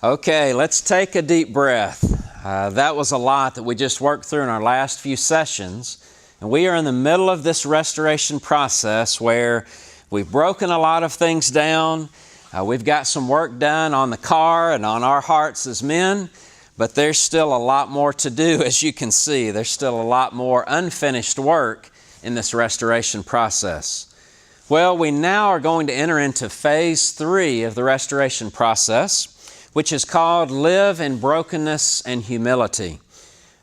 Okay, let's take a deep breath. That was a lot that we just worked through in our last few sessions. And we are in the middle of this restoration process where we've broken a lot of things down. We've got some work done on the car and on our hearts as men, but there's still a lot more to do, as you can see. There's still a lot more unfinished work in this restoration process. Well, we now are going to enter into phase 3 of the restoration process, which is called Live in Brokenness and Humility.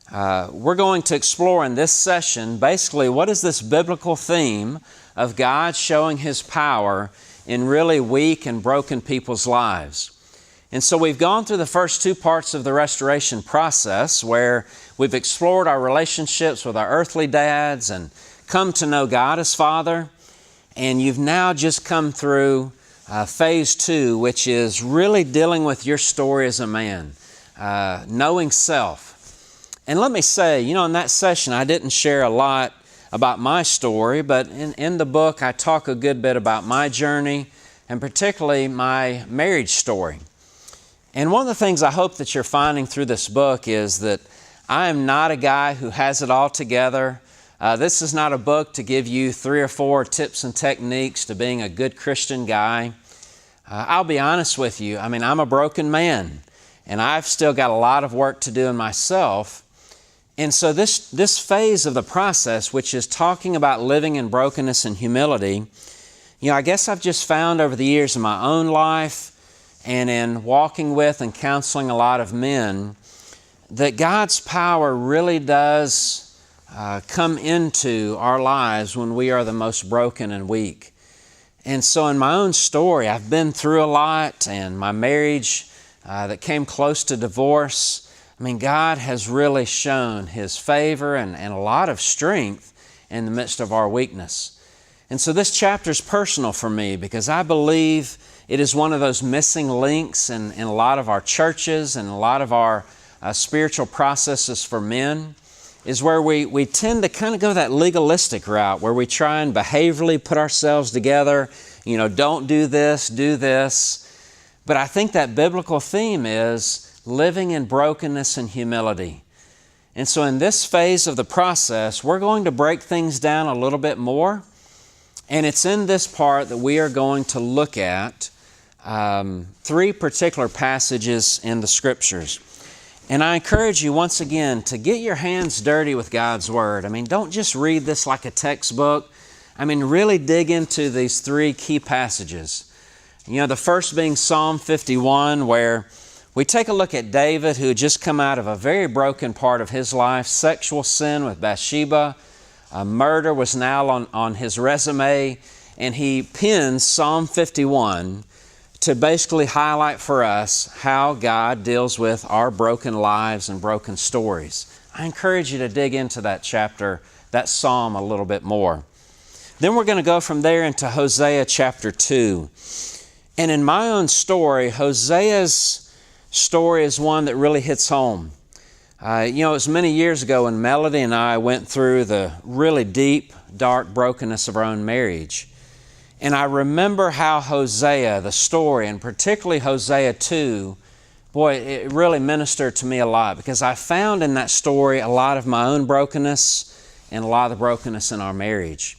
We're going to explore in this session basically what is this biblical theme of God showing His power in really weak and broken people's lives. And so we've gone through the first 2 parts of the restoration process where we've explored our relationships with our earthly dads and come to know God as Father. And you've now just come through phase 2, which is really dealing with your story as a man, knowing self. And let me say, in that session I didn't share a lot about my story, but in the book I talk a good bit about my journey and particularly my marriage story. And one of the things I hope that you're finding through this book is that I am not a guy who has it all together. This is not a book to give you 3 or 4 tips and techniques to being a good Christian guy. I'll be honest with you, I'm a broken man, and I've still got a lot of work to do in myself. And so this phase of the process, which is talking about living in brokenness and humility, I guess I've just found over the years in my own life and in walking with and counseling a lot of men that God's power really does come into our lives when we are the most broken and weak. And so in my own story, I've been through a lot, and my marriage that came close to divorce, God has really shown His favor and a lot of strength in the midst of our weakness. And so this chapter is personal for me because I believe it is one of those missing links in a lot of our churches and a lot of our spiritual processes for men, is where we tend to kind of go that legalistic route where we try and behaviorally put ourselves together, don't do this, do this. But I think that biblical theme is living in brokenness and humility. And so in this phase of the process, we're going to break things down a little bit more. And it's in this part that we are going to look at 3 particular passages in the Scriptures. And I encourage you once again to get your hands dirty with God's Word. Don't just read this like a textbook. Really dig into these 3 key passages. The first being Psalm 51, where we take a look at David, who had just come out of a very broken part of his life, sexual sin with Bathsheba. Murder was now on his resume, and he pins Psalm 51 to basically highlight for us how God deals with our broken lives and broken stories. I encourage you to dig into that chapter, that psalm a little bit more. Then we're going to go from there into Hosea Chapter 2. And in my own story, Hosea's story is one that really hits home. It was many years ago when Melody and I went through the really deep, dark brokenness of our own marriage. And I remember how Hosea, the story, and particularly Hosea 2, it really ministered to me a lot because I found in that story a lot of my own brokenness and a lot of the brokenness in our marriage.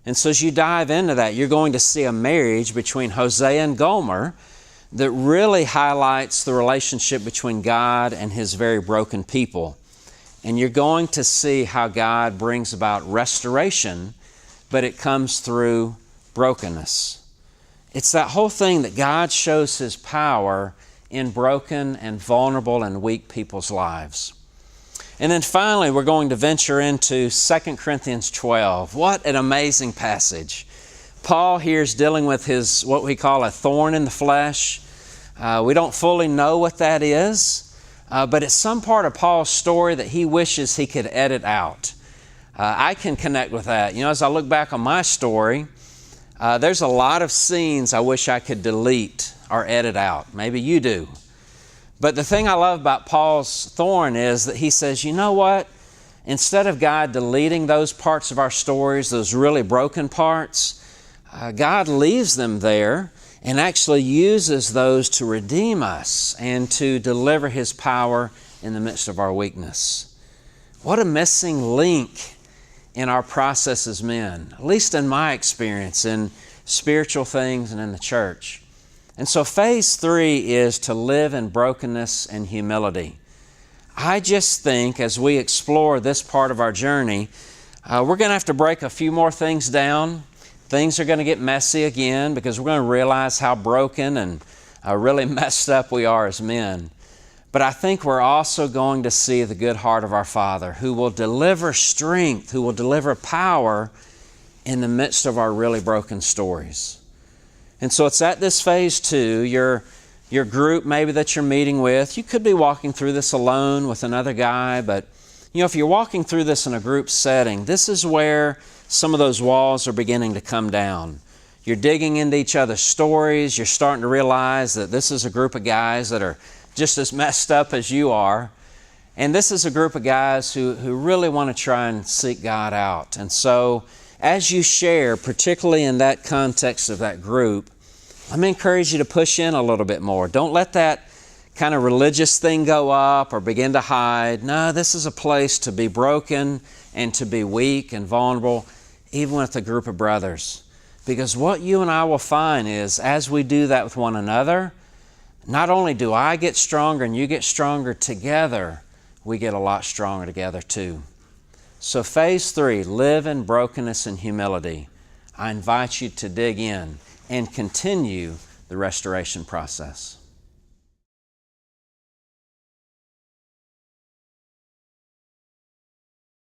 And so as you dive into that, you're going to see a marriage between Hosea and Gomer that really highlights the relationship between God and His very broken people. And you're going to see how God brings about restoration, but it comes through brokenness. It's that whole thing that God shows His power in broken and vulnerable and weak people's lives. And then finally, we're going to venture into 2 Corinthians 12. What an amazing passage. Paul here is dealing with his, what we call a thorn in the flesh. We don't fully know what that is, but it's some part of Paul's story that he wishes he could edit out. I can connect with that. As I look back on my story, there's a lot of scenes I wish I could delete or edit out. Maybe you do. But the thing I love about Paul's thorn is that he says, you know what? Instead of God deleting those parts of our stories, those really broken parts, God leaves them there and actually uses those to redeem us and to deliver His power in the midst of our weakness. What a missing link in our process as men, at least in my experience in spiritual things and in the church. And so phase 3 is to live in brokenness and humility. I just think as we explore this part of our journey, we're going to have to break a few more things down. Things are going to get messy again because we're going to realize how broken and really messed up we are as men. But I think we're also going to see the good heart of our Father, who will deliver strength, who will deliver power in the midst of our really broken stories. And so it's at this phase 2, your group maybe that you're meeting with. You could be walking through this alone with another guy, but if you're walking through this in a group setting, this is where some of those walls are beginning to come down. You're digging into each other's stories. You're starting to realize that this is a group of guys that are just as messed up as you are. And this is a group of guys who really want to try and seek God out. And so as you share, particularly in that context of that group, let me encourage you to push in a little bit more. Don't let that kind of religious thing go up or begin to hide. No, this is a place to be broken and to be weak and vulnerable, even with a group of brothers. Because what you and I will find is, as we do that with one another, not only do I get stronger and you get stronger together, we get a lot stronger together too. So phase 3, live in brokenness and humility. I invite you to dig in and continue the restoration process.